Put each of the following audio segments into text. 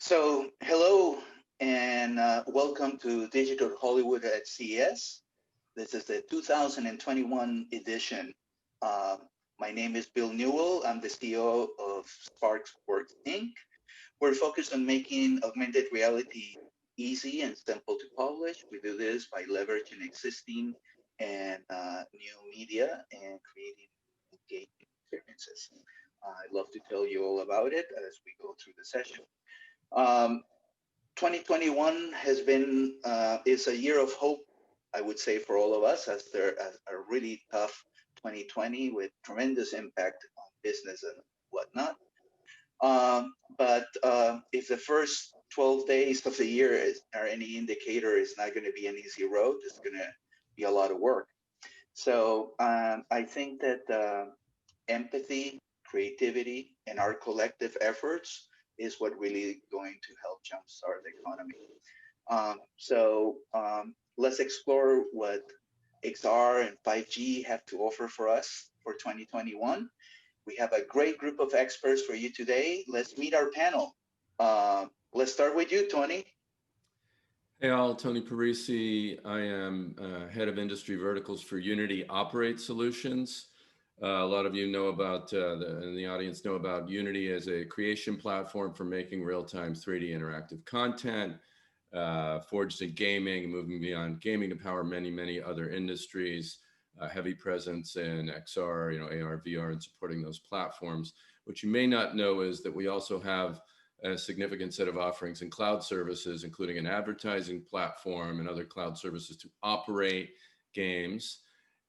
Hello and welcome to Digital Hollywood at CES. This is the 2021 edition. Uh, my name is Bill Newell. I'm the CEO of Sparksworks Inc. We're focused on making augmented reality easy and simple to publish. We do this by leveraging existing and new media and creating engaging experiences. I'd love to tell you all about it as we go through the session. Um, 2021 has been is a year of hope, I would say, for all of us, as there as a really tough 2020 with tremendous impact on business and whatnot. But if the first 12 days of the year are any indicator, it's not going to be an easy road. It's going to be a lot of work. So I think that empathy, creativity, and our collective efforts is what really going to help jumpstart the economy. Let's explore what XR and 5G have to offer for us for 2021. We have a great group of experts for you today. Let's meet our panel. Let's start with you, Tony. Hey all, Tony Parisi. I am head of industry verticals for Unity Operate Solutions. A lot of you know about, in the audience know about Unity as a creation platform for making real-time 3D interactive content, forged in gaming, moving beyond gaming to power many, many other industries, heavy presence in XR, AR, VR, and supporting those platforms. What you may not know is that we also have a significant set of offerings in cloud services, including an advertising platform and other cloud services to operate games.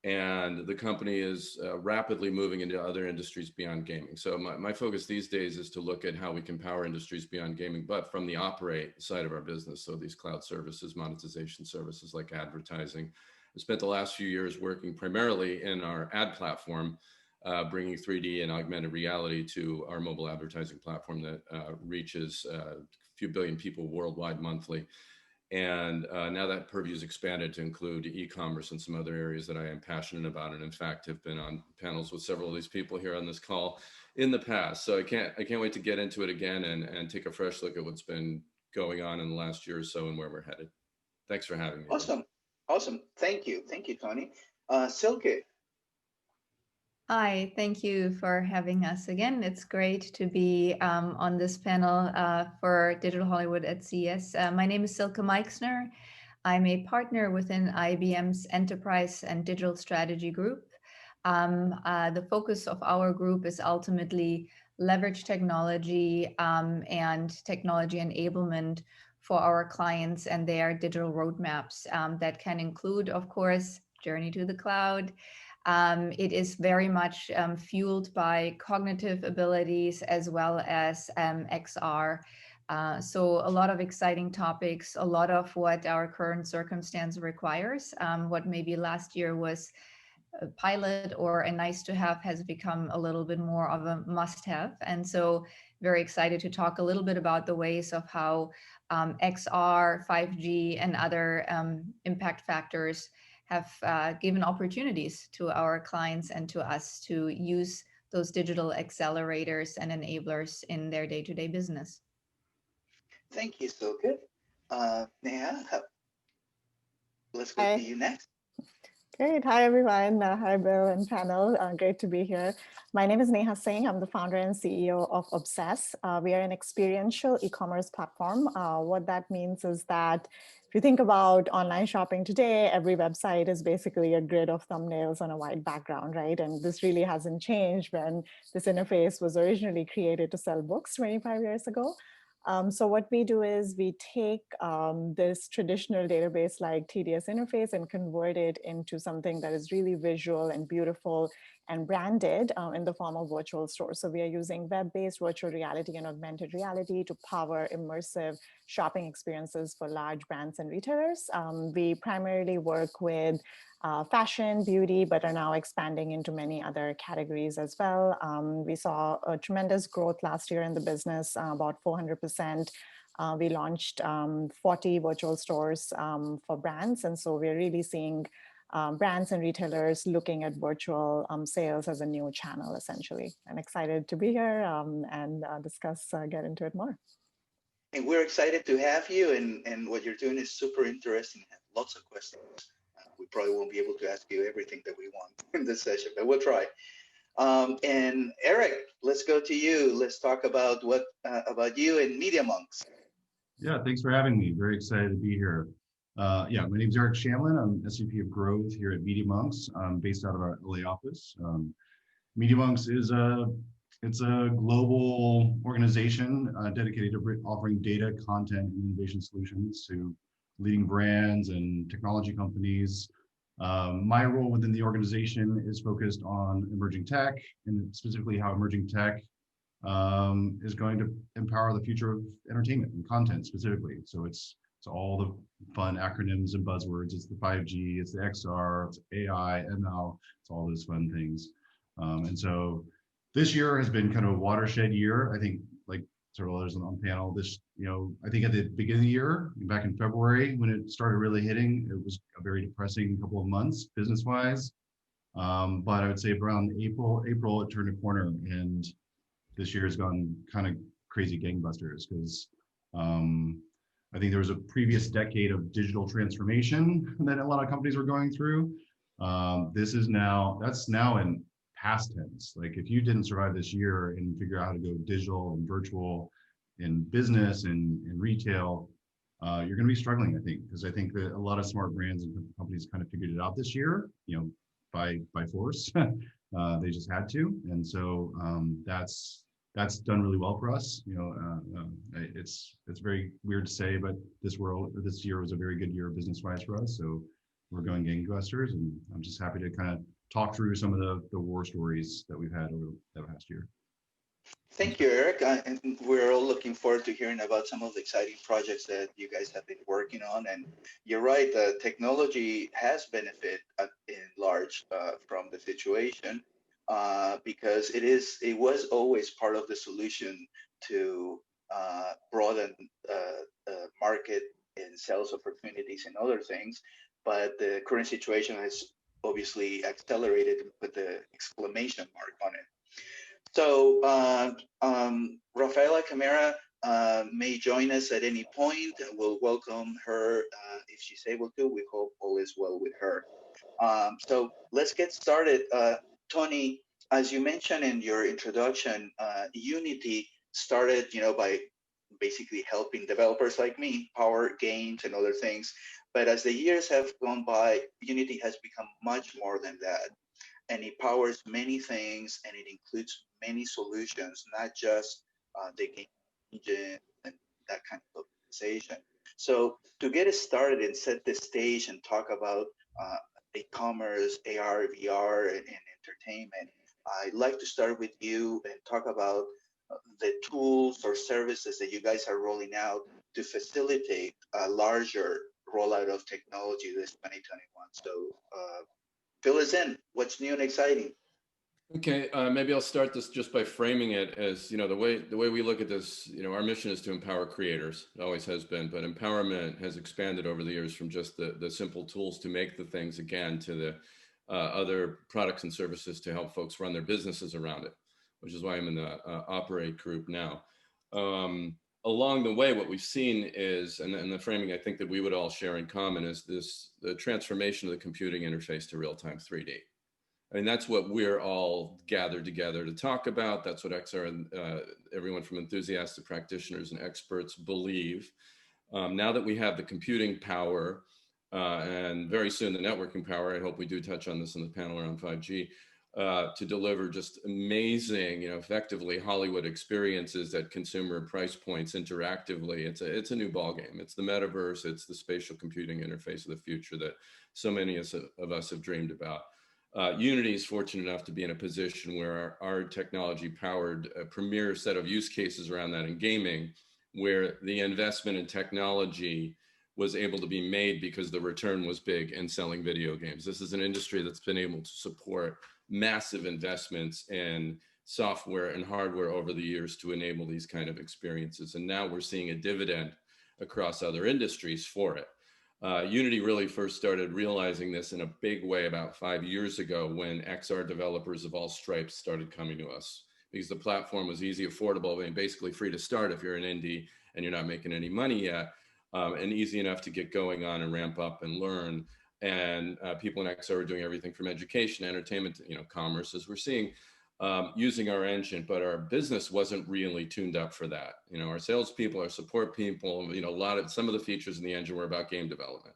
And the company is rapidly moving into other industries beyond gaming. So my focus these days is to look at how we can power industries beyond gaming, but from the operate side of our business. So these cloud services, monetization services like advertising. I spent the last few years working primarily in our ad platform, bringing 3D and augmented reality to our mobile advertising platform that reaches a few billion people worldwide monthly. And now that purview is expanded to include e-commerce and some other areas that I am passionate about, and in fact have been on panels with several of these people here on this call in the past. So I can't wait to get into it again and take a fresh look at what's been going on in the last year or so and where we're headed. Thanks for having me. Awesome. Thank you, Tony. Silke. Hi, thank you for having us again. It's great to be on this panel for Digital Hollywood at CES. My name is Silke Meixner. I'm a partner within IBM's Enterprise and Digital Strategy Group. The focus of our group is ultimately leverage technology and technology enablement for our clients and their digital roadmaps that can include, of course, journey to the cloud. It is very much fueled by cognitive abilities as well as XR. So a lot of exciting topics, a lot of what our current circumstance requires. What maybe last year was a pilot or a nice to have has become a little bit more of a must have. And so very excited to talk a little bit about the ways of how XR, 5G, and other impact factors have given opportunities to our clients and to us to use those digital accelerators and enablers in their day-to-day business. Thank you, Silke. Neha, let's go to you next. Great. Hi, everyone. Hi, Bill and panel. Great to be here. My name is Neha Singh. I'm the founder and CEO of Obsess. We are an experiential e-commerce platform. What that means is that if you think about online shopping today, every website is basically a grid of thumbnails on a white background, right? And this really hasn't changed when this interface was originally created to sell books 25 years ago. So what we do is we take this traditional database like TDS interface and convert it into something that is really visual and beautiful and branded in the form of virtual stores. So we are using web-based virtual reality and augmented reality to power immersive shopping experiences for large brands and retailers. We primarily work with fashion, beauty, but are now expanding into many other categories as well. We saw a tremendous growth last year in the business, about 400%. We launched 40 virtual stores for brands. And so we're really seeing brands and retailers looking at virtual sales as a new channel, essentially. I'm excited to be here and discuss, get into it more. And we're excited to have you, and what you're doing is super interesting. I have lots of questions. We probably won't be able to ask you everything that we want in this session, but we'll try. And Eric, let's go to you. Let's talk about what about you and Media Monks. Yeah, thanks for having me. Very excited to be here. Yeah, my name is Eric Shamlin. I'm SVP of Growth here at Media Monks. I'm based out of our LA office. Media Monks is it's a global organization dedicated to offering data, content, and innovation solutions to leading brands and technology companies. My role within the organization is focused on emerging tech, and specifically how emerging tech is going to empower the future of entertainment and content specifically. So it's all the fun acronyms and buzzwords. It's the 5G, it's the XR, it's AI, ML, it's all those fun things. And so this year has been kind of a watershed year. I think, like several others on the panel, I think at the beginning of the year, back in February, when it started really hitting, it was a very depressing couple of months business-wise. But I would say around April, it turned a corner, and this year has gone kind of crazy gangbusters because I think there was a previous decade of digital transformation that a lot of companies were going through. That's now in past tense. Like if you didn't survive this year and figure out how to go digital and virtual in business and in retail, you're going to be struggling, I think, because I think that a lot of smart brands and companies kind of figured it out this year, by force. They just had to, and so that's done really well for us. It's very weird to say, but this year was a very good year business-wise for us. So we're going gangbusters, and I'm just happy to kind of talk through some of the war stories that we've had over the past year. Thank you, Eric. And we're all looking forward to hearing about some of the exciting projects that you guys have been working on. And you're right, the technology has benefited in large from the situation because it was always part of the solution to broaden market and sales opportunities and other things. But the current situation has obviously accelerated and put the exclamation mark on it. So Rafaela Camara may join us at any point. We'll welcome her if she's able to. We hope all is well with her. So let's get started. Tony, as you mentioned in your introduction, Unity started, by basically helping developers like me power games and other things. But as the years have gone by, Unity has become much more than that. And it powers many things, and it includes many solutions, not just the game engine and that kind of optimization. So to get us started and set the stage and talk about e-commerce, AR, VR, and entertainment, I'd like to start with you and talk about the tools or services that you guys are rolling out to facilitate a larger rollout of technology this 2021. So fill us in. What's new and exciting? Okay, maybe I'll start this just by framing it as, the way we look at this, our mission is to empower creators. It always has been, but empowerment has expanded over the years from just the simple tools to make the things, again, to the other products and services to help folks run their businesses around it, which is why I'm in the Operate group now. Along the way, what we've seen is, and the framing I think that we would all share in common is the transformation of the computing interface to real-time 3D. I mean, that's what we're all gathered together to talk about. That's what XR and everyone from enthusiasts to practitioners and experts believe. Now that we have the computing power and very soon the networking power, I hope we do touch on this in the panel around 5G, to deliver just amazing, effectively Hollywood experiences at consumer price points interactively. It's a new ballgame. It's the metaverse. It's the spatial computing interface of the future that so many of us have dreamed about. Unity is fortunate enough to be in a position where our technology powered a premier set of use cases around that in gaming, where the investment in technology was able to be made because the return was big in selling video games. This is an industry that's been able to support massive investments in software and hardware over the years to enable these kind of experiences. And now we're seeing a dividend across other industries for it. Unity really first started realizing this in a big way about 5 years ago when XR developers of all stripes started coming to us. because the platform was easy, affordable, and basically free to start if you're an indie and you're not making any money yet, and easy enough to get going on and ramp up and learn. And people in XR are doing everything from education, entertainment, commerce, as we're seeing, using our engine, but our business wasn't really tuned up for that. Our salespeople, our support people, some of the features in the engine were about game development.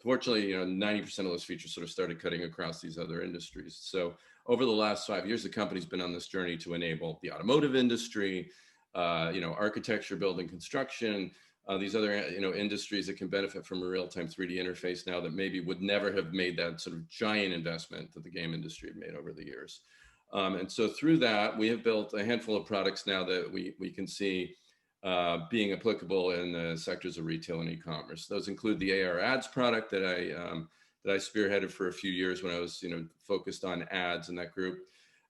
Fortunately, 90% of those features sort of started cutting across these other industries. So over the last 5 years, the company's been on this journey to enable the automotive industry, architecture, building, construction, these other industries that can benefit from a real-time 3D interface now that maybe would never have made that sort of giant investment that the game industry had made over the years. And so through that, we have built a handful of products now that we can see being applicable in the sectors of retail and e-commerce. Those include the AR ads product that I spearheaded for a few years when I was focused on ads in that group,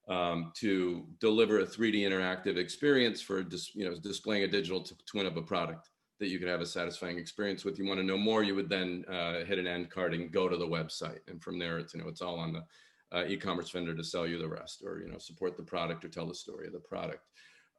to deliver a 3D interactive experience for displaying a digital twin of a product that you could have a satisfying experience with. You want to know more, you would then hit an end card and go to the website, and from there it's all on the e-commerce vendor to sell you the rest, or support the product or tell the story of the product.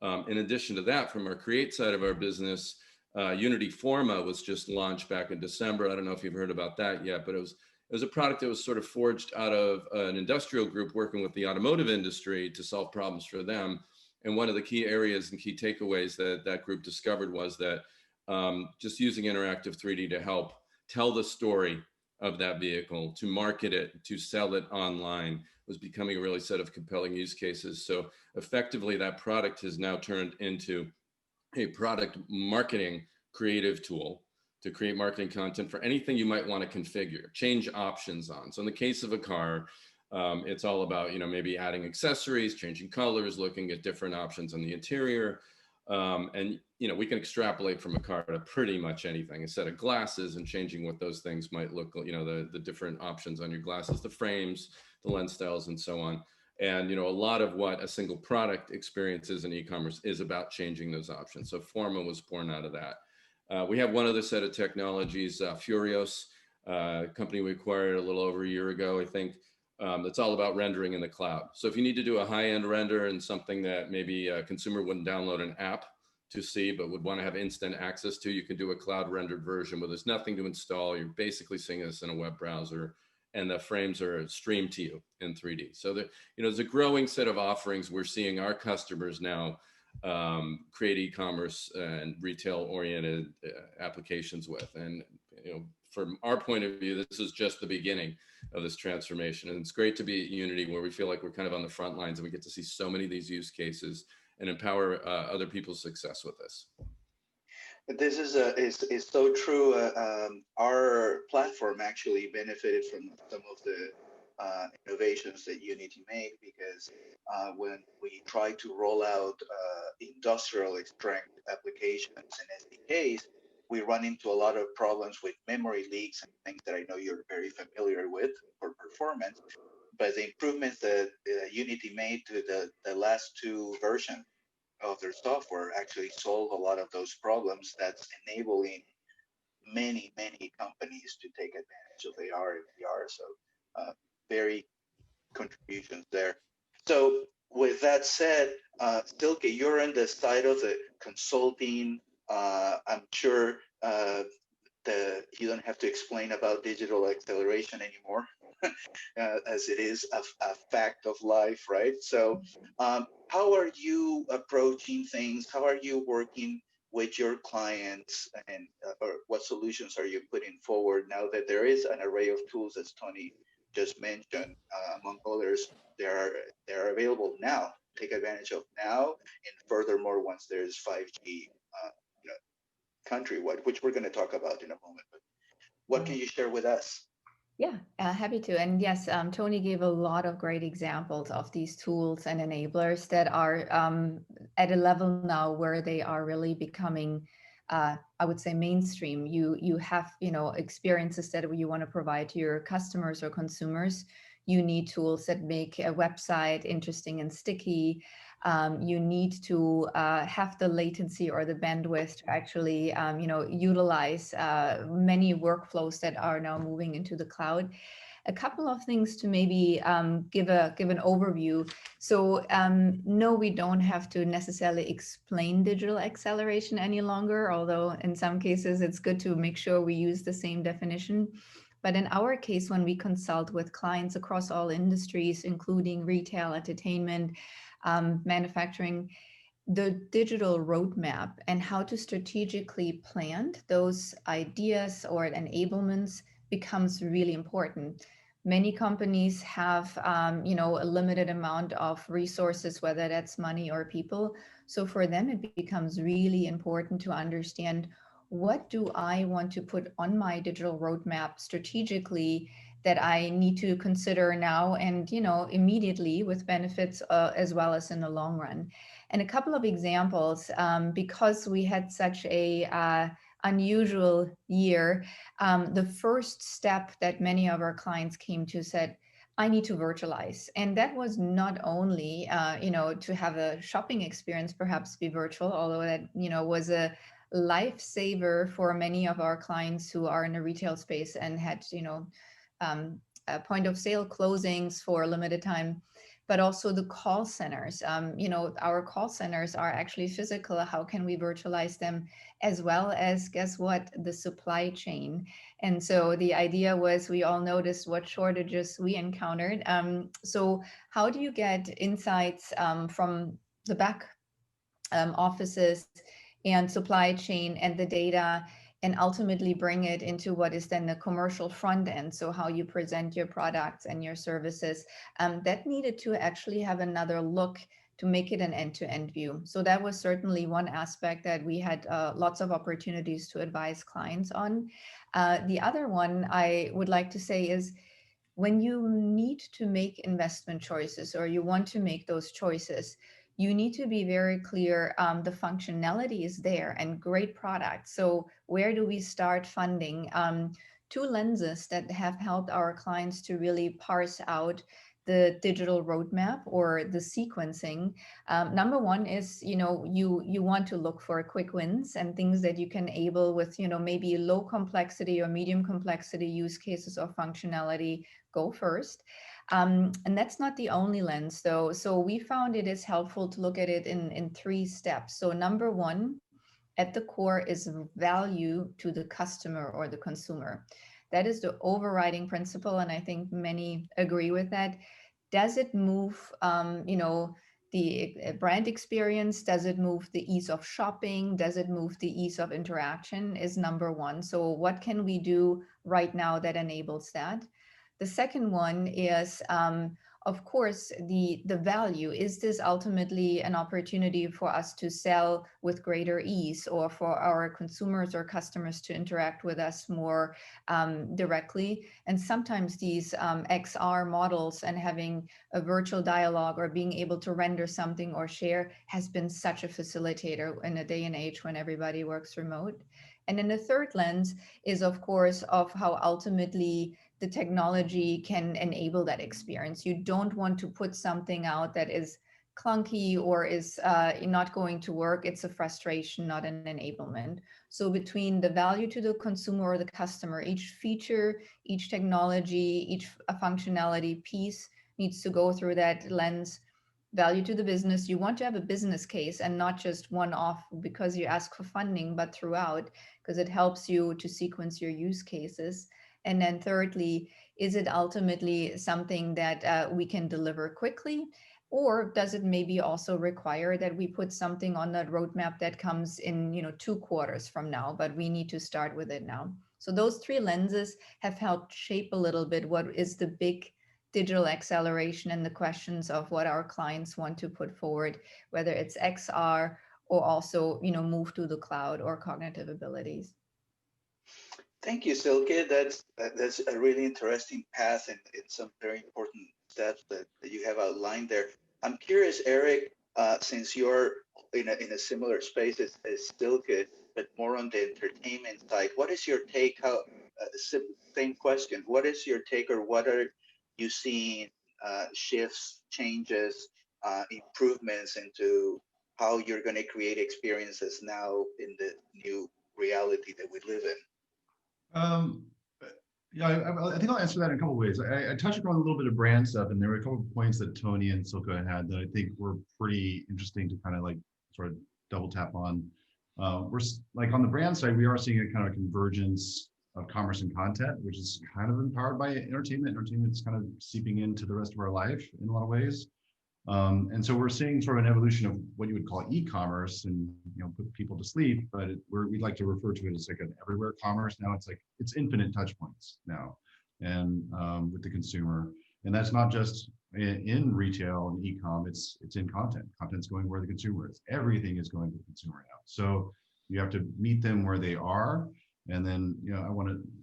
In addition to that, from our create side of our business, Unity Forma was just launched back in December. I don't know if you've heard about that yet, but it was a product that was sort of forged out of an industrial group working with the automotive industry to solve problems for them. And one of the key areas and key takeaways that group discovered was that just using interactive 3D to help tell the story of that vehicle, to market it, to sell it online, was becoming a really set of compelling use cases. So effectively, that product has now turned into a product marketing creative tool to create marketing content for anything you might want to configure, change options on. So in the case of a car, it's all about maybe adding accessories, changing colors, looking at different options on the interior. And we can extrapolate from a car to pretty much anything, a set of glasses, and changing what those things might look like, the different options on your glasses, the frames, the lens styles, and so on. And a lot of what a single product experiences in e-commerce is about changing those options. So Forma was born out of that. We have one other set of technologies, Furios, a company we acquired a little over a year ago, I think. That's all about rendering in the cloud. So if you need to do a high-end render and something that maybe a consumer wouldn't download an app to see, but would want to have instant access to, you can do a cloud rendered version where there's nothing to install. You're basically seeing this in a web browser, and the frames are streamed to you in 3D. So there's a growing set of offerings we're seeing our customers now create e-commerce and retail-oriented applications with. And from our point of view, this is just the beginning of this transformation. And it's great to be at Unity, where we feel like we're kind of on the front lines and we get to see so many of these use cases and empower other people's success with this. This is so true. Our platform actually benefited from some of the innovations that Unity made, because when we try to roll out industrial strength applications and SDKs, we run into a lot of problems with memory leaks and things that I know you're very familiar with for performance. But the improvements that Unity made to the last two versions of their software actually solve a lot of those problems. That's enabling many companies to take advantage of AR and VR. So very contributions there. So with that said, Silke, you're on the side of the consulting. I'm sure you don't have to explain about digital acceleration anymore, as it is a fact of life, right? So how are you approaching things? How are you working with your clients, and or what solutions are you putting forward now that there is an array of tools, as Tony just mentioned, among others, they're available now, take advantage of now, and furthermore, once there's 5G countrywide, which we're going to talk about in a moment. But what can you share with us? Yeah, happy to. And yes, Tony gave a lot of great examples of these tools and enablers that are at a level now where they are really becoming, I would say, mainstream. You have, experiences that you want to provide to your customers or consumers. You need tools that make a website interesting and sticky. You need to have the latency or the bandwidth to actually, utilize many workflows that are now moving into the cloud. a couple of things to maybe give an overview. So no, we don't have to necessarily explain digital acceleration any longer, although in some cases it's good to make sure we use the same definition. But in our case, when we consult with clients across all industries, including retail, entertainment, manufacturing, the digital roadmap and how to strategically plant those ideas or enablements becomes really important. Many companies have, a limited amount of resources, whether that's money or people. So for them, it becomes really important to understand, what do I want to put on my digital roadmap strategically that I need to consider now and, immediately, with benefits as well as in the long run. And a couple of examples, because we had such a unusual year. The first step that many of our clients came to said, I need to virtualize. And that was not only, to have a shopping experience perhaps be virtual, although that, was a lifesaver for many of our clients who are in the retail space and had, point of sale closings for a limited time, but also the call centers. Our call centers are actually physical. How can we virtualize them? As well as, guess what, the supply chain. And so the idea was, we all noticed what shortages we encountered. So how do you get insights from the back offices and supply chain and the data, and ultimately bring it into what is then the commercial front end? So how you present your products and your services, that needed to actually have another look to make it an end-to-end view. So that was certainly one aspect that we had lots of opportunities to advise clients on. The other one I would like to say is, when you need to make investment choices, or you want to make those choices, you need to be very clear. The functionality is there and great product. So where do we start funding? Two lenses that have helped our clients to really parse out the digital roadmap or the sequencing. Number one is, you want to look for quick wins and things that you can enable with, maybe low complexity or medium complexity use cases or functionality. Go first. And that's not the only lens, though. So we found it is helpful to look at it in three steps. So number one, at the core, is value to the customer or the consumer. That is the overriding principle, and I think many agree with that. Does it move, the brand experience? Does it move the ease of shopping? Does it move the ease of interaction? Is number one. So what can we do right now that enables that? The second one is, of course, the value. Is this ultimately an opportunity for us to sell with greater ease, or for our consumers or customers to interact with us more directly? And sometimes these XR models and having a virtual dialogue or being able to render something or share has been such a facilitator in a day and age when everybody works remote. And then the third lens is, of course, of how ultimately the technology can enable that experience. You don't want to put something out that is clunky or is not going to work. It's a frustration, not an enablement. So between the value to the consumer or the customer, each feature, each technology, each functionality piece needs to go through that lens. Value to the business. You want to have a business case and not just one off because you ask for funding, but throughout, because it helps you to sequence your use cases. And then thirdly, is it ultimately something that we can deliver quickly? Or does it maybe also require that we put something on that roadmap that comes in, 2 quarters from now, but we need to start with it now? So those three lenses have helped shape a little bit what is the big digital acceleration and the questions of what our clients want to put forward, whether it's XR or also, move to the cloud or cognitive abilities. Thank you, Silke. That's a really interesting path, and it's some very important steps that you have outlined there. I'm curious, Eric, since you're in a similar space as Silke, but more on the entertainment side, what is your take? Same question. What is your take, or what are you seeing shifts, changes, improvements into how you're going to create experiences now in the new reality that we live in? Um, Yeah, I think I'll answer that in a couple of ways. I touched upon a little bit of brand stuff, and there were a couple of points that Tony and Silka had that I think were pretty interesting to kind of like sort of double tap on. Like on the brand side, we are seeing a kind of convergence of commerce and content, which is kind of empowered by entertainment. Entertainment is kind of seeping into the rest of our life in a lot of ways. And so we're seeing sort of an evolution of what you would call e-commerce and put people to sleep, but we'd like to refer to it as like an everywhere commerce. Now it's infinite touch points now, and with the consumer, and that's not just in retail and e-com. It's in content. Content's going where the consumer is. Everything is going to the consumer now. So you have to meet them where they are. And then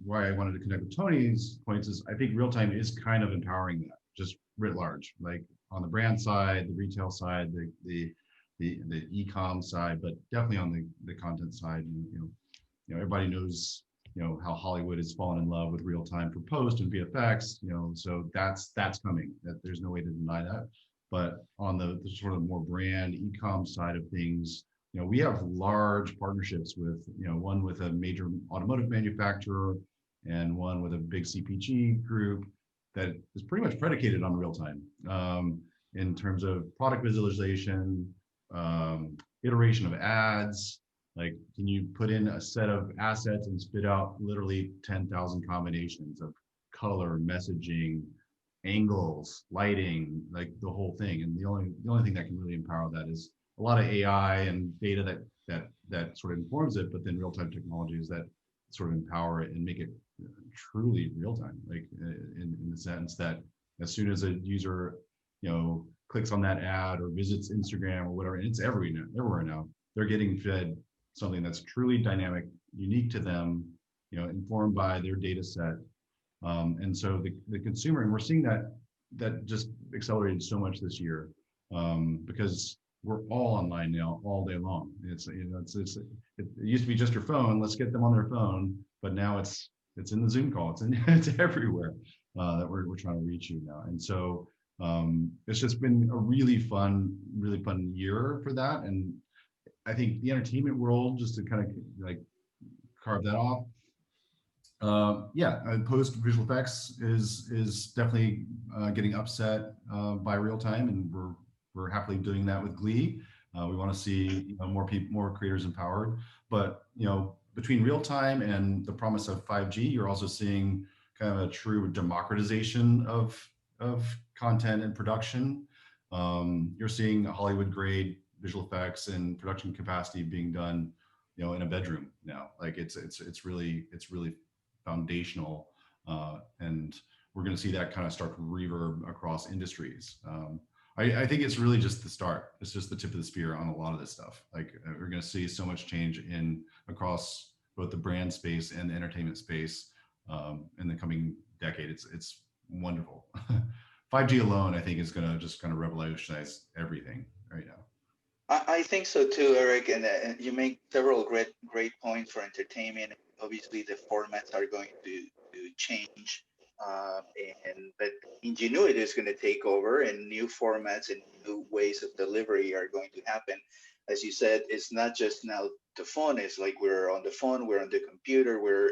why I wanted to connect with Tony's points is I think real time is kind of empowering that, just writ large, like on the brand side, the retail side, the e-com side, but definitely on the content side. Everybody knows how Hollywood has fallen in love with real time for post and VFX. So that's coming. That there's no way to deny that. But on the sort of more brand e-com side of things, we have large partnerships with one with a major automotive manufacturer and one with a big CPG group that is pretty much predicated on real time in terms of product visualization, iteration of ads. Like, can you put in a set of assets and spit out literally 10,000 combinations of color, messaging, angles, lighting, like the whole thing? And the only thing that can really empower that is a lot of AI and data that sort of informs it, but then real time technologies that sort of empower it and make it truly real time, like in the sense that as soon as a user clicks on that ad or visits Instagram or whatever, and it's everywhere now, they're getting fed something that's truly dynamic, unique to them, informed by their data set. And so the consumer, and we're seeing that just accelerated so much this year because we're all online now all day long. It used to be just your phone. Let's get them on their phone, but now it's in the Zoom call. It's everywhere that we're trying to reach you now. And so it's just been a really fun year for that. And I think the entertainment world, just to kind of like carve that off. Post visual effects is definitely getting upset by real time, and we're happily doing that with Glee. We want to see more creators empowered, but between real time and the promise of 5G, you're also seeing kind of a true democratization of content and production. You're seeing Hollywood grade visual effects and production capacity being done, in a bedroom now. Like it's really foundational, and we're going to see that kind of start to reverb across industries. I think it's really just the start. It's just the tip of the spear on a lot of this stuff. Like we're going to see so much change across both the brand space and the entertainment space in the coming decade. It's wonderful. 5G alone, I think, is going to just kind of revolutionize everything right now. I think so too, Eric, and you make several great points for entertainment. Obviously, the formats are going to change, but ingenuity is going to take over, and new formats and new ways of delivery are going to happen. As you said, it's not just now the phone. It's like we're on the phone, we're on the computer, we're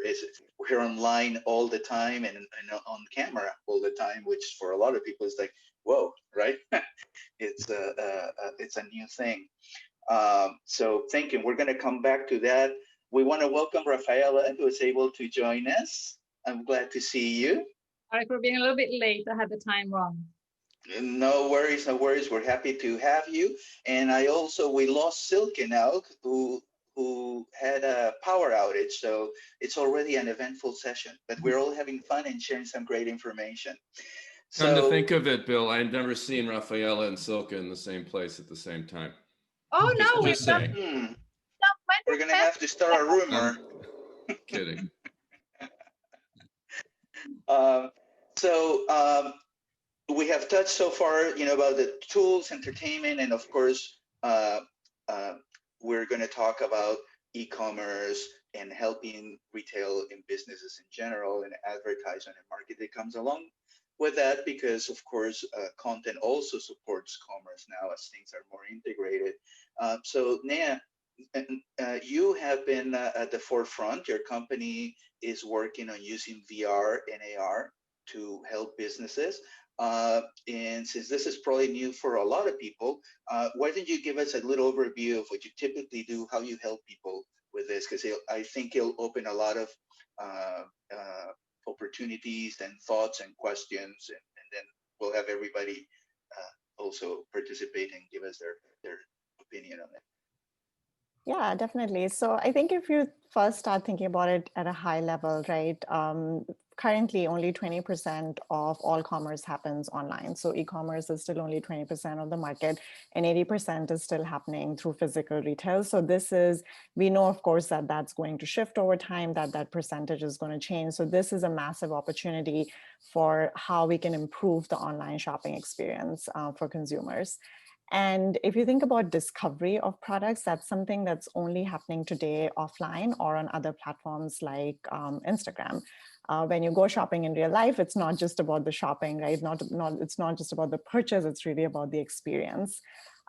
online all the time and on camera all the time, which for a lot of people is like, whoa, right? It's a new thing. So thank you. We're going to come back to that. We want to welcome Rafaela, who is able to join us. I'm glad to see you. Sorry for being a little bit late. I had the time wrong. No worries, no worries. We're happy to have you. And we lost Silke now, who had a power outage. So it's already an eventful session, but we're all having fun and sharing some great information. Come to think of it, Bill, I'd never seen Rafaela and Silke in the same place at the same time. Oh, no, just saying. We're going to have to start a rumor. Kidding. We have touched so far, about the tools, entertainment, and of course, we're going to talk about e-commerce and helping retail and businesses in general and advertisement and market that comes along with that, because of course, content also supports commerce now as things are more integrated. So Neha, you have been at the forefront. Your company is working on using VR and AR to help businesses. And since this is probably new for a lot of people, why don't you give us a little overview of what you typically do, how you help people with this? Because I think it'll open a lot of uh, opportunities and thoughts and questions, and then we'll have everybody also participate and give us their opinion on it. Yeah, definitely. So I think if you first start thinking about it at a high level, right? Currently, only 20% of all commerce happens online. So e-commerce is still only 20% of the market, and 80% is still happening through physical retail. So this is, we know, of course, that that's going to shift over time, that that percentage is going to change. So this is a massive opportunity for how we can improve the online shopping experience for consumers. And if you think about discovery of products, that's something that's only happening today offline or on other platforms like Instagram. When you go shopping in real life, it's not just about the shopping, right? It's not just about the purchase, it's really about the experience.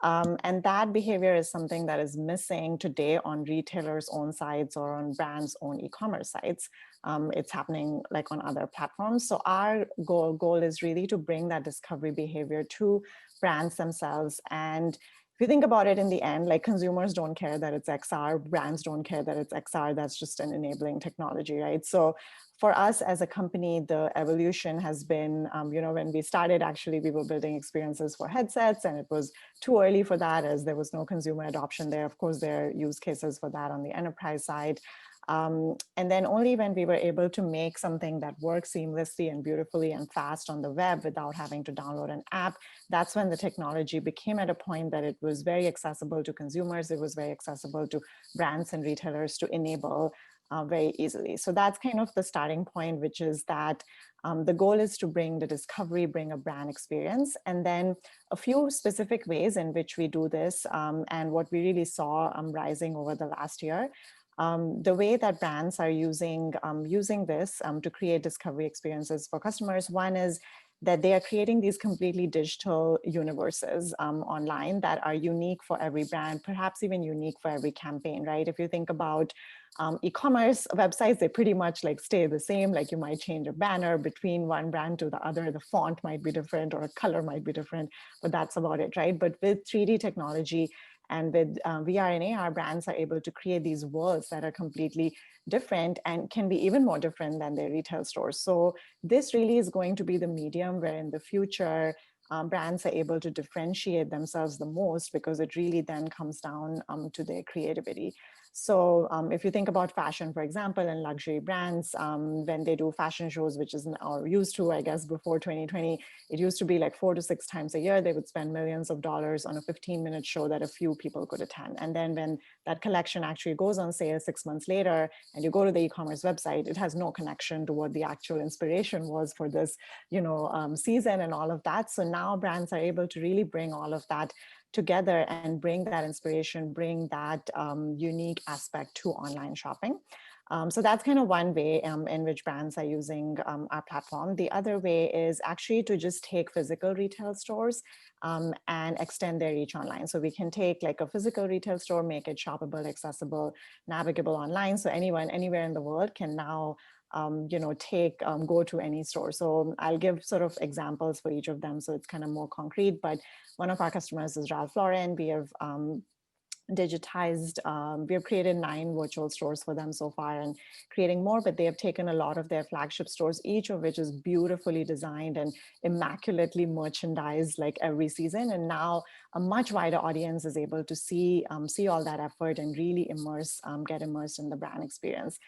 And that behavior is something that is missing today on retailers' own sites or on brands' own e-commerce sites. It's happening like on other platforms. So our goal is really to bring that discovery behavior to brands themselves. And if you think about it in the end, like consumers don't care that it's XR, brands don't care that it's XR, that's just an enabling technology, right? So for us as a company, the evolution has been, when we started, actually, we were building experiences for headsets, and it was too early for that as there was no consumer adoption there. Of course, there are use cases for that on the enterprise side. And then only when we were able to make something that works seamlessly and beautifully and fast on the web without having to download an app, that's when the technology became at a point that it was very accessible to consumers. It was very accessible to brands and retailers to enable very easily. So that's kind of the starting point, which is that the goal is to bring the discovery, bring a brand experience, and then a few specific ways in which we do this, and what we really saw rising over the last year. The way that brands are using this to create discovery experiences for customers. One is that they are creating these completely digital universes online that are unique for every brand, perhaps even unique for every campaign, right? If you think about e-commerce websites, they pretty much like stay the same. Like you might change a banner between one brand to the other. The font might be different or a color might be different, but that's about it, right? But with 3D technology and with VR and AR, brands are able to create these worlds that are completely different and can be even more different than their retail stores. So this really is going to be the medium where in the future, brands are able to differentiate themselves the most, because it really then comes down to their creativity. So if you think about fashion, for example, and luxury brands, when they do fashion shows, which is or used to, I guess, before 2020, it used to be like 4 to 6 times a year, they would spend millions of dollars on a 15-minute show that a few people could attend. And then when that collection actually goes on sale 6 months later, and you go to the e-commerce website, it has no connection to what the actual inspiration was for this, season and all of that. So now brands are able to really bring all of that together and bring that inspiration, bring that unique aspect to online shopping. So that's kind of one way in which brands are using our platform. The other way is actually to just take physical retail stores and extend their reach online. So we can take like a physical retail store, make it shoppable, accessible, navigable online. So anyone, anywhere in the world can now go to any store. So I'll give sort of examples for each of them, so it's kind of more concrete. But one of our customers is Ralph Lauren. We have we have created 9 virtual stores for them so far, and creating more, but they have taken a lot of their flagship stores, each of which is beautifully designed and immaculately merchandised like every season. And now a much wider audience is able to see all that effort and really get immersed in the brand experience.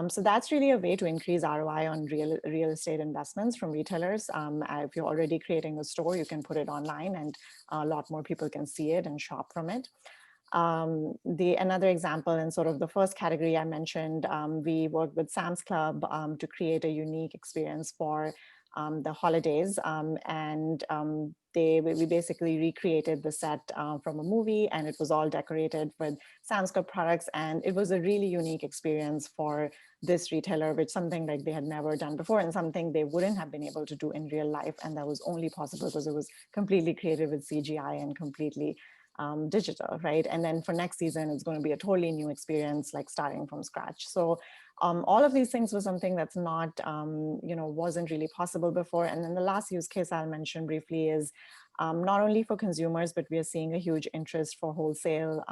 So that's really a way to increase ROI on real estate investments from retailers. If you're already creating a store, you can put it online and a lot more people can see it and shop from it. Another example in sort of the first category I mentioned, we worked with Sam's Club to create a unique experience for the holidays, we basically recreated the set from a movie, and it was all decorated with Sam's Club products, and it was a really unique experience for this retailer, which something like they had never done before and something they wouldn't have been able to do in real life, and that was only possible because it was completely created with CGI and completely digital, right? And then for next season, it's going to be a totally new experience, like starting from scratch. So all of these things was something that's not, wasn't really possible before. And then the last use case I'll mention briefly is not only for consumers, but we are seeing a huge interest for wholesale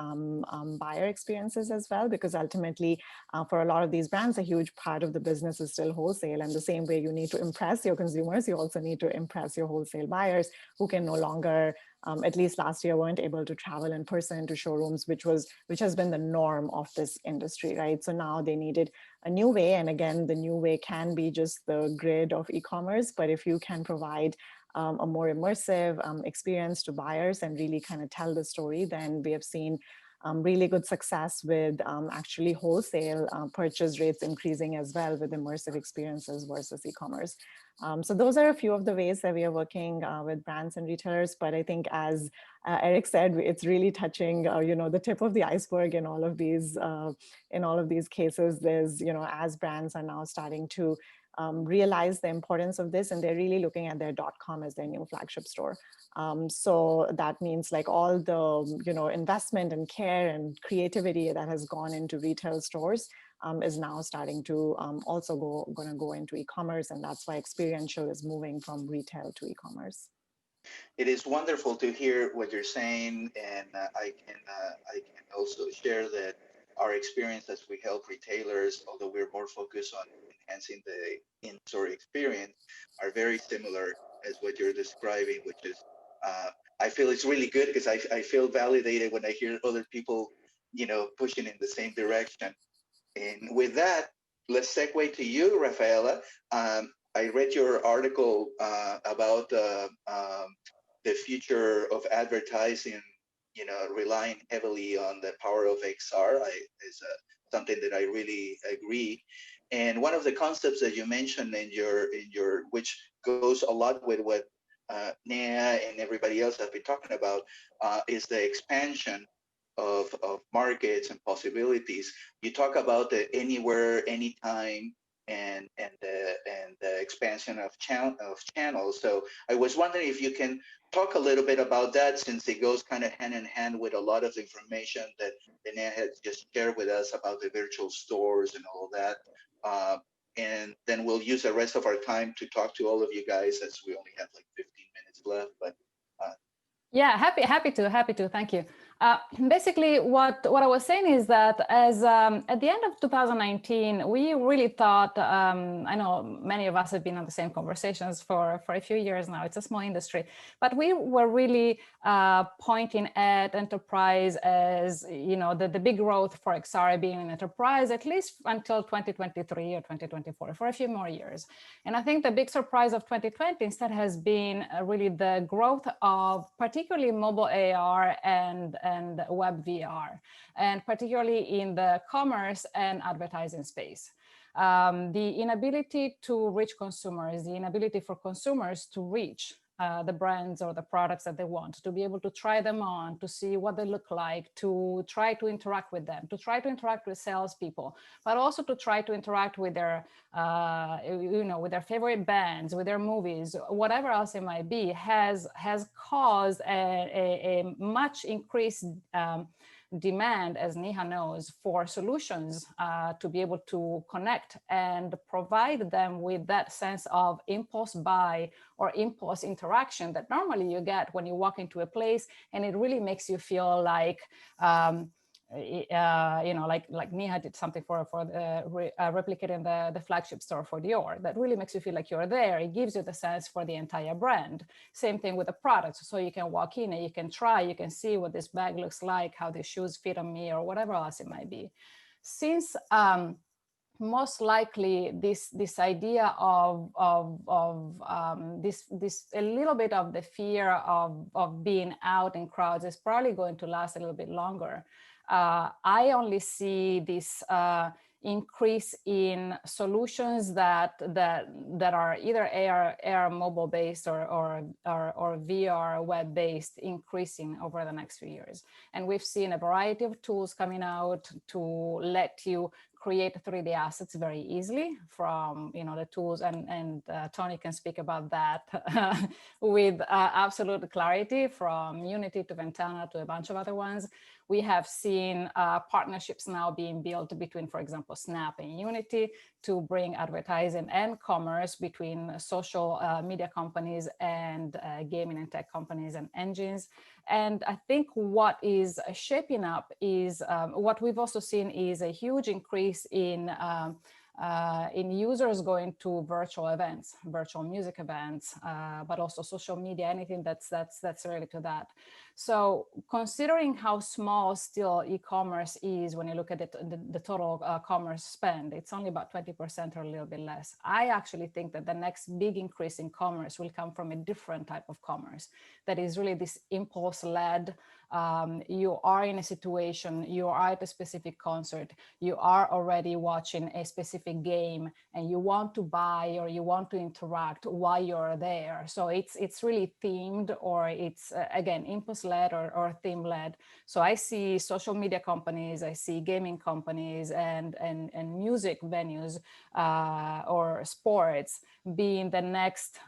buyer experiences as well, because ultimately for a lot of these brands, a huge part of the business is still wholesale. And the same way you need to impress your consumers, you also need to impress your wholesale buyers who can no longer, at least last year, weren't able to travel in person to showrooms, which has been the norm of this industry, right? So now they needed a new way. And again, the new way can be just the grid of e-commerce, but if you can provide a more immersive experience to buyers and really kind of tell the story, then we have seen really good success with actually wholesale purchase rates increasing as well with immersive experiences versus e-commerce. So those are a few of the ways that we are working with brands and retailers. But I think, as Eric said, it's really touching, the tip of the iceberg in all of these cases. There's, as brands are now starting to realize the importance of this, and they're really looking at their .com as their new flagship store. So that means like all the, investment and care and creativity that has gone into retail stores is now starting to also going to go into e-commerce, and that's why experiential is moving from retail to e-commerce. It is wonderful to hear what you're saying, and I can also share that our experience as we help retailers, although we're more focused on enhancing the in-store experience, are very similar as what you're describing, which is I feel it's really good because I feel validated when I hear other people, pushing in the same direction. And with that, let's segue to you, Rafaela. I read your article about the future of advertising, relying heavily on the power of XR. Is something that I really agree. And one of the concepts that you mentioned in your which goes a lot with what Neha and everybody else has been talking about, is the expansion of markets and possibilities. You talk about the anywhere, anytime, and the expansion of channels. So I was wondering if you can talk a little bit about that, since it goes kind of hand in hand with a lot of information that Neha has just shared with us about the virtual stores and all that. And then we'll use the rest of our time to talk to all of you guys, as we only have like 15 minutes left. But yeah, happy to. Thank you. Basically, what I was saying is that as at the end of 2019, we really thought, I know many of us have been on the same conversations for a few years now. It's a small industry, but we were really pointing at enterprise as, the big growth for XR being an enterprise, at least until 2023 or 2024, for a few more years. And I think the big surprise of 2020 instead has been really the growth of particularly mobile AR and web VR, and particularly in the commerce and advertising space. The inability to reach consumers, the inability for consumers to reach the brands or the products that they want, to be able to try them on, to see what they look like, to try to interact with them, to try to interact with salespeople, but also to try to interact with their, with their favorite bands, with their movies, whatever else it might be, has caused a much increased demand, as Neha knows, for solutions to be able to connect and provide them with that sense of impulse buy or impulse interaction that normally you get when you walk into a place, and it really makes you feel like like Neha did something for replicating the flagship store for Dior. That really makes you feel like you're there. It gives you the sense for the entire brand. Same thing with the products. So you can walk in and you can try, you can see what this bag looks like, how the shoes fit on me, or whatever else it might be. Since most likely this idea of this a little bit of the fear of being out in crowds is probably going to last a little bit longer. I only see this increase in solutions that are either AR mobile based or VR web based increasing over the next few years. And we've seen a variety of tools coming out to let you create 3D assets very easily from the tools, and Tony can speak about that with absolute clarity, from Unity to Ventana to a bunch of other ones. We have seen partnerships now being built between, for example, Snap and Unity to bring advertising and commerce between social media companies and gaming and tech companies and engines. And I think what is shaping up is what we've also seen is a huge increase in users going to virtual events, virtual music events, but also social media, anything that's related to that. So considering how small still e-commerce is when you look at it, the total commerce spend, it's only about 20% or a little bit less. I actually think that the next big increase in commerce will come from a different type of commerce that is really this impulse-led. You are in a situation, you are at a specific concert, you are already watching a specific game, and you want to buy or you want to interact while you're there. So it's really themed, or it's again impulse-led or theme-led. So I see social media companies, I see gaming companies, and music venues or sports being the next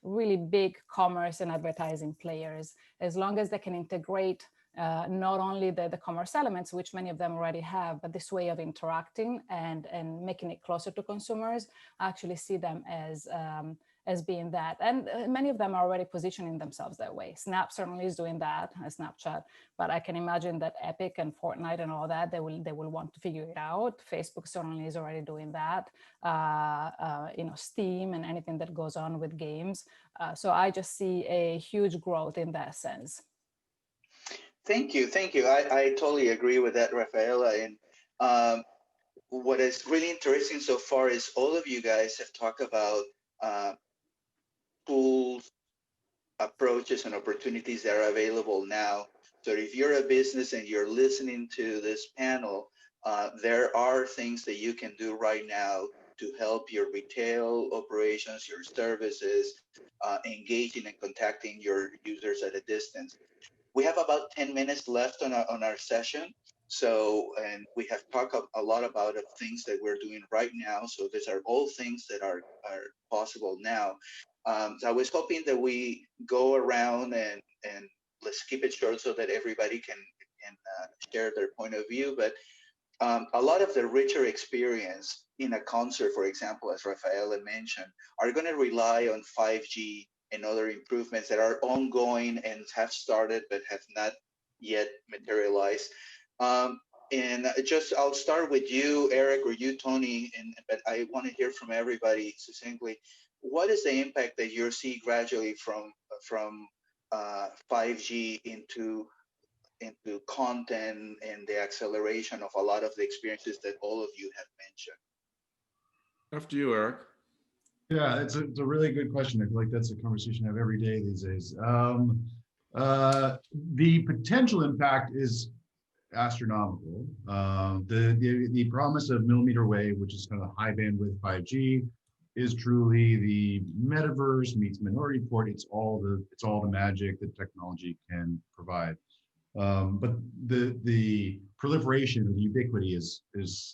really big commerce and advertising players, as long as they can integrate not only the commerce elements, which many of them already have, but this way of interacting and making it closer to consumers. I actually see them as being that. And many of them are already positioning themselves that way. Snap certainly is doing that, Snapchat, but I can imagine that Epic and Fortnite and all that, they will want to figure it out. Facebook certainly is already doing that. Steam and anything that goes on with games. So I just see a huge growth in that sense. Thank you. I totally agree with that, Rafaela. And what is really interesting so far is all of you guys have talked about tools, approaches, and opportunities that are available now. So if you're a business and you're listening to this panel, there are things that you can do right now to help your retail operations, your services, engaging and contacting your users at a distance. We have about 10 minutes left on our session. So, and we have talked a lot about things that we're doing right now. So these are all things that are possible now. So I was hoping that we go around and let's keep it short so that everybody can share their point of view. But a lot of the richer experience in a concert, for example, as Rafaela mentioned, are going to rely on 5G and other improvements that are ongoing and have started but have not yet materialized. And I'll start with you, Eric, or you, Tony, but I want to hear from everybody succinctly. What is the impact that you see gradually from 5G into content and the acceleration of a lot of the experiences that all of you have mentioned? After you, Eric. Yeah, it's a really good question. I feel like that's a conversation I have every day these days. The potential impact is astronomical. The promise of millimeter wave, which is kind of high bandwidth 5G, is truly the metaverse meets Minority Report. It's all the magic that technology can provide. But the proliferation of the ubiquity is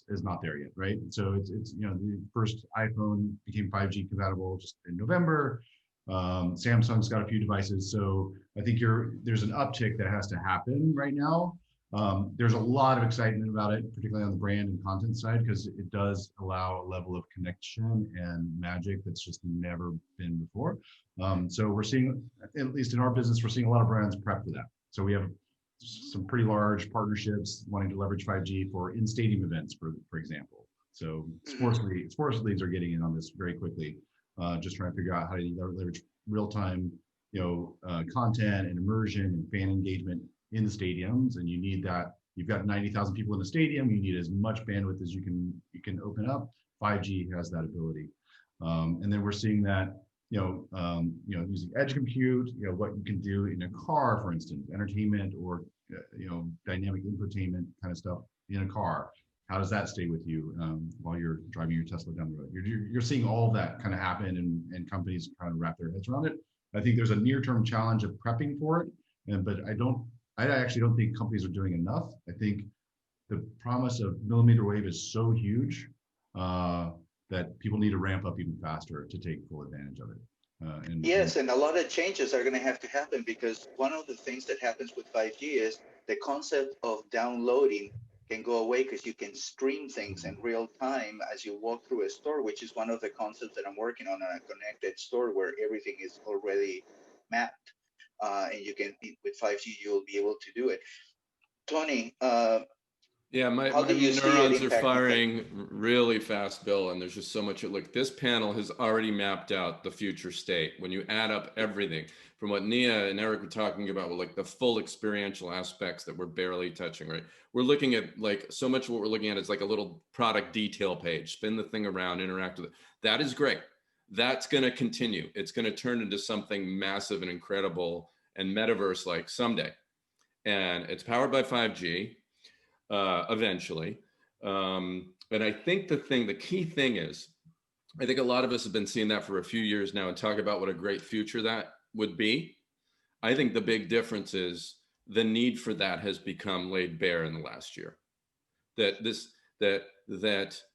not there yet, right? So it's the first iPhone became 5G compatible just in November. Samsung's got a few devices, so I think there's an uptick that has to happen right now. There's a lot of excitement about it, particularly on the brand and content side, because it does allow a level of connection and magic that's just never been before. So we're seeing, at least in our business, we're seeing a lot of brands prep for that. So we have some pretty large partnerships wanting to leverage 5G for in-stadium events, for example. So sports leagues are getting in on this very quickly, just trying to figure out how to leverage real-time, content and immersion and fan engagement in the stadiums. And you need that. You've got 90,000 people in the stadium. You need as much bandwidth as you can open up. 5G has that ability, and then we're seeing that. Using edge compute, what you can do in a car, for instance, entertainment or, dynamic infotainment kind of stuff in a car. How does that stay with you while you're driving your Tesla down the road? You're seeing all of that kind of happen, and companies kind of wrap their heads around it. I think there's a near-term challenge of prepping for it, but I actually don't think companies are doing enough. I think the promise of millimeter wave is so huge that people need to ramp up even faster to take full advantage of it. Yes, and a lot of changes are going to have to happen because one of the things that happens with 5G is the concept of downloading can go away because you can stream things in real time as you walk through a store, which is one of the concepts that I'm working on a connected store where everything is already mapped. And you can, with 5G, you'll be able to do it. Tony, yeah, my how do you see it neurons are impacting things? firing really fast, Bill, and there's just so much. Look, this panel has already mapped out the future state. When you add up everything from what Neha and Eric were talking about, with like the full experiential aspects that we're barely touching, right? We're looking at like so much of what we're looking at is like a little product detail page. Spin the thing around, interact with it. That is great. That's going to continue. It's going to turn into something massive and incredible and metaverse-like someday. And it's powered by 5G. Eventually. And I think the key thing is, I think a lot of us have been seeing that for a few years now and talk about what a great future that would be. I think the big difference is the need for that has become laid bare in the last year. That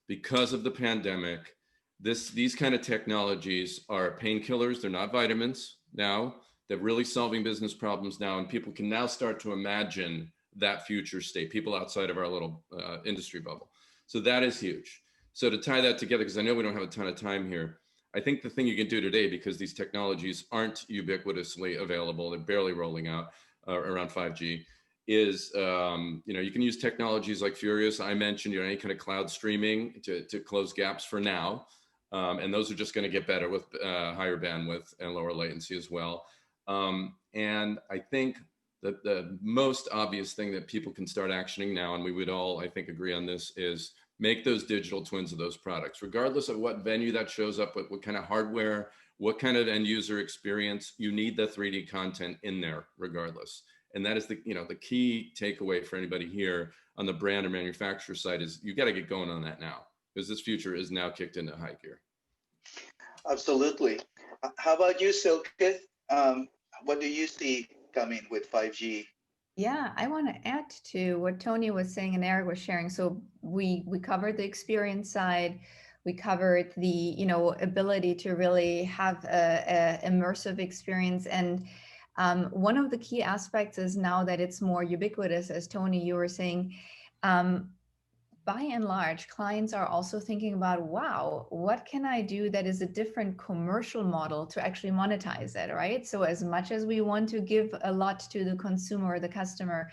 because of the pandemic, these kind of technologies are painkillers. They're not vitamins now. They're really solving business problems now, and people can now start to imagine that future state, people outside of our little industry bubble. So that is huge. So to tie that together, because I know we don't have a ton of time here, I think the thing you can do today, because these technologies aren't ubiquitously available, they're barely rolling out around 5G, is you can use technologies like Furious. I mentioned any kind of cloud streaming to close gaps for now. And those are just going to get better with higher bandwidth and lower latency as well. And I think the most obvious thing that people can start actioning now, and we would all, I think, agree on this, is make those digital twins of those products, regardless of what venue that shows up with, what kind of hardware, what kind of end user experience. You need the 3D content in there regardless. And that is the key takeaway for anybody here on the brand or manufacturer side is you got to get going on that now, because this future is now kicked into high gear. Absolutely. How about you, Silke? What do you see coming with 5G? Yeah, I want to add to what Tony was saying and Eric was sharing. So we covered the experience side. We covered the ability to really have a immersive experience. And one of the key aspects is now that it's more ubiquitous, as Tony, you were saying, by and large, clients are also thinking about, wow, what can I do that is a different commercial model to actually monetize it, right? So as much as we want to give a lot to the consumer or the customer,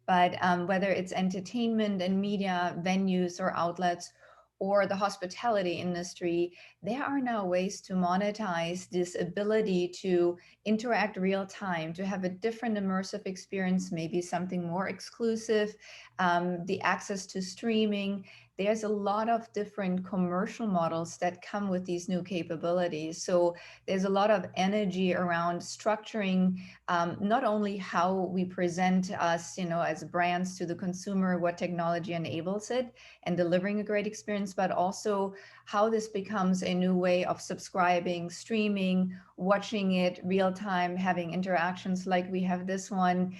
but whether it's entertainment and media venues or outlets, or the hospitality industry, there are now ways to monetize this ability to interact real time, to have a different immersive experience, maybe something more exclusive, the access to streaming. There's a lot of different commercial models that come with these new capabilities. So there's a lot of energy around structuring not only how we present us, as brands to the consumer, what technology enables it, and delivering a great experience, but also how this becomes a new way of subscribing, streaming, watching it real time, having interactions like we have this one,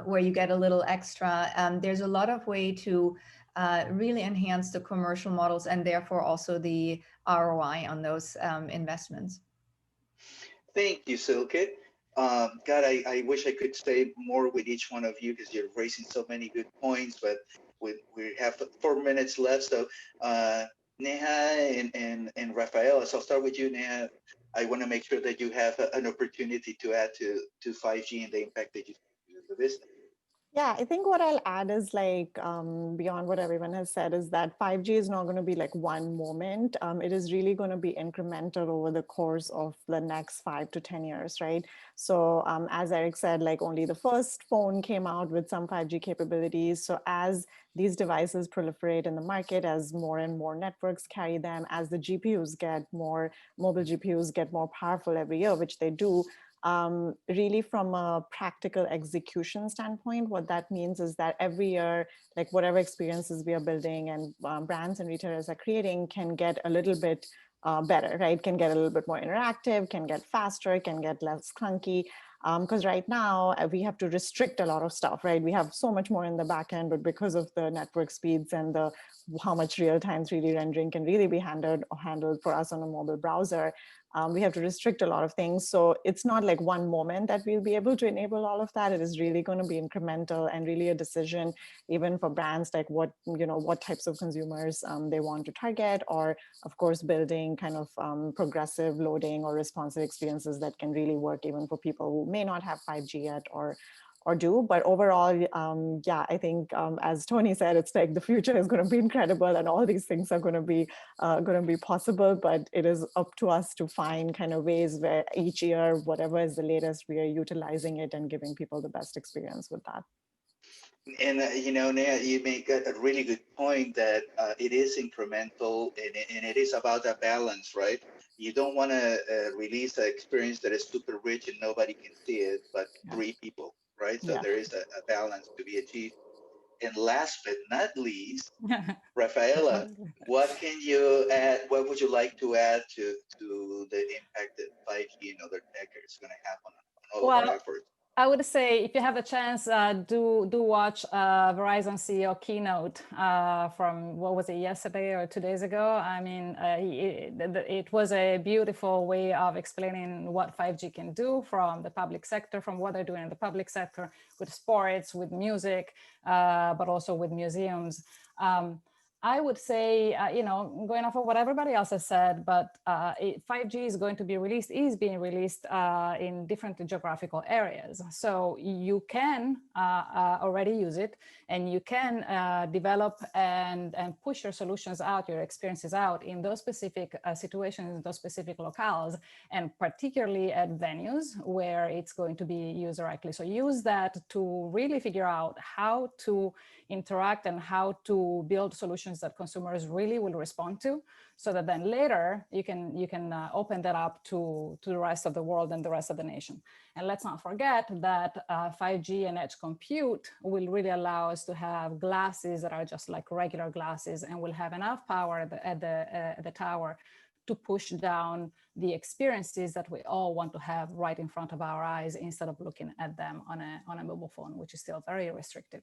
where you get a little extra. There's a lot of way to really enhance the commercial models and therefore also the ROI on those investments. Thank you, Silke. God, I wish I could stay more with each one of you because you're raising so many good points, but we have 4 minutes left. So Neha and Rafael, so I'll start with you, Neha. I want to make sure that you have an opportunity to add to 5G and the impact that you see in the business. Yeah, I think what I'll add is beyond what everyone has said is that 5G is not going to be like one moment. It is really going to be incremental over the course of the next 5 to 10 years, right? So as Eric said, only the first phone came out with some 5G capabilities. So as these devices proliferate in the market, as more and more networks carry them, as the mobile GPUs get more powerful every year, which they do, really from a practical execution standpoint, what that means is that every year, whatever experiences we are building and brands and retailers are creating can get a little bit better, right? Can get a little bit more interactive, can get faster, can get less clunky. Because right now we have to restrict a lot of stuff, right? We have so much more in the back end, but because of the network speeds and the how much real-time 3D rendering can really be handled for us on a mobile browser, we have to restrict a lot of things. So it's not like one moment that we'll be able to enable all of that. It is really going to be incremental and really a decision, even for brands, like what types of consumers they want to target, or of course building kind of progressive loading or responsive experiences that can really work even for people who may not have 5G yet or do. But overall, yeah, I think as Tony said, it's like the future is going to be incredible and all these things are going to be possible, but it is up to us to find kind of ways where each year, whatever is the latest, we are utilizing it and giving people the best experience with that. And Neha, you make a really good point that it is incremental, and it is about a balance, right? You don't want to release an experience that is super rich and nobody can see it, but three people, right? So there is a balance to be achieved. And last but not least, Rafaela, what can you add? What would you like to add to the impact that 5G and other tech is going to have on all of our efforts? I would say if you have a chance, do watch Verizon CEO keynote from, what was it, yesterday or 2 days ago. I mean, it was a beautiful way of explaining what 5G can do from the public sector, from what they're doing in the public sector with sports, with music, but also with museums. I would say, going off of what everybody else has said, but 5G is being released in different geographical areas. So you can already use it, and you can develop and push your solutions out, your experiences out in those specific situations, in those specific locales, and particularly at venues where it's going to be used directly. So use that to really figure out how to interact and how to build solutions that consumers really will respond to, so that then later you can open that up to the rest of the world and the rest of the nation. And let's not forget that 5G and edge compute will really allow us to have glasses that are just like regular glasses, and will have enough power at the tower to push down the experiences that we all want to have right in front of our eyes, instead of looking at them on a mobile phone, which is still very restrictive.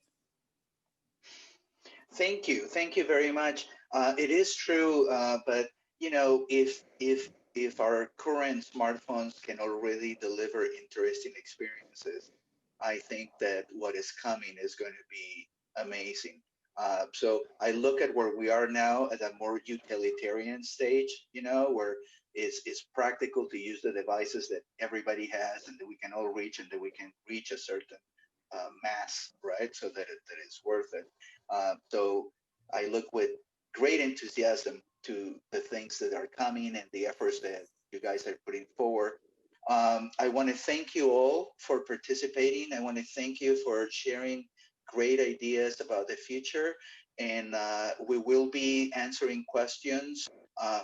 Thank you very much. It is true, but if our current smartphones can already deliver interesting experiences, I think that what is coming is going to be amazing. So I look at where we are now at a more utilitarian stage, where it's practical to use the devices that everybody has and that we can all reach, and that we can reach a certain mass, right? So that it's worth it. So I look with great enthusiasm to the things that are coming and the efforts that you guys are putting forward. I want to thank you all for participating. I want to thank you for sharing great ideas about the future. And we will be answering questions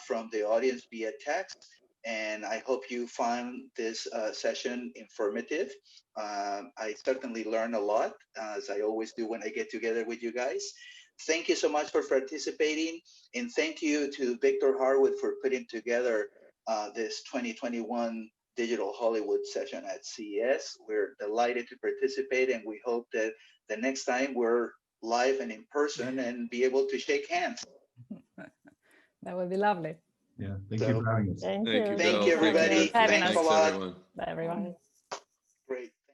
from the audience via text. And I hope you found this session informative. I certainly learned a lot, as I always do when I get together with you guys. Thank you so much for participating. And thank you to Victor Harwood for putting together this 2021 Digital Hollywood session at CES. We're delighted to participate, and we hope that the next time we're live and in person and be able to shake hands. That would be lovely. Yeah, thank you for having us. Thank you. Thank you, everybody. Thank you. Thanks a lot. Bye, everyone.